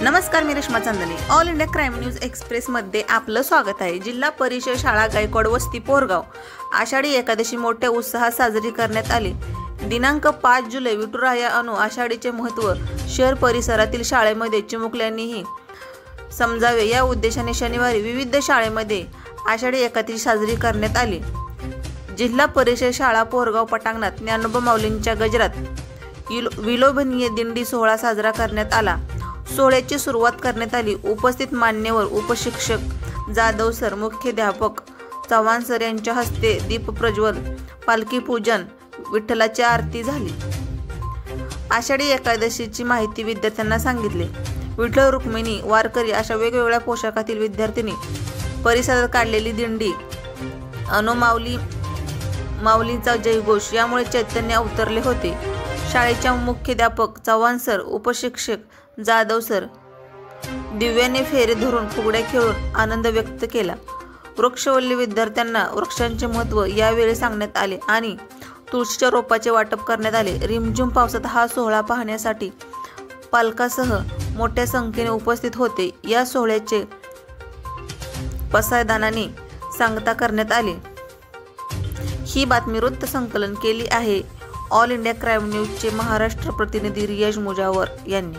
नमस्कार, मी रेश्मा चांदणे. All India crime news express मध्ये आपलं स्वागत आहे. जिल्हा परिषद शाळा गायकवाड वस्ती पोरगाव आषाढी एकादशी मोठ्या उत्साहात साजरी करण्यात आली. दिनांक 5 जुलै विठुराया अनु आषाढीचे महत्त्व शहर परिसरातील शाळेमध्ये चिमुकल्यांनीही समजावे या उद्देशाने शनिवारी विविध शाळेमध्ये आषाढी एकादशी साजरी करण्यात आली. जिल्हा परिषद शाळा पोरगाव पटांगणात ज्ञानोबा माऊलींच्या गजरात विलोभनीय दिंडी सोहळा साजरा करण्यात आला. सोहळ्याची सुरुवात करण्यात आली. उपस्थित मान्यवर उपशिक्षक जाधव सर, मुख्याध्यापक चव्हाण सर यांच्या हस्ते दीप प्रज्वल, पालखी पूजन, विठ्ठलाची आरती झाली. आषाढी एकादशीची माहिती विद्यार्थ्यांना सांगितले. विठ्ठल, रुक्मिणी, वारकरी अशा वेगवेगळ्या पोशाखातील विद्यार्थ्यांनी परिसरात काढलेली दिंडी अनु माऊलींचा जयघोष यामुळे चैतन्य अवतरले होते. शाळेच्या मुख्याध्यापक चव्हाण सर, उपशिक्षक जाधव सर दिव्याने फेरे धरून फुगड्या खेळून आनंद व्यक्त केला. वृक्षवल्ली विद्यार्थ्यांना वृक्षांचे महत्त्व यावेळी सांगण्यात आले आणि तुळशीच्या रोपाचे वाटप करण्यात आले. रिमझिम पावसात हा सोहळा पाहण्यासाठी पालकासह मोठ्या संख्येने उपस्थित होते. या सोहळ्याचे पसायदानाने सांगता करण्यात आली. ही बातमी वृत्त संकलन केली आहे ऑल इंडिया क्राईम न्यूजचे महाराष्ट्र प्रतिनिधी रियाज मुजावर यांनी.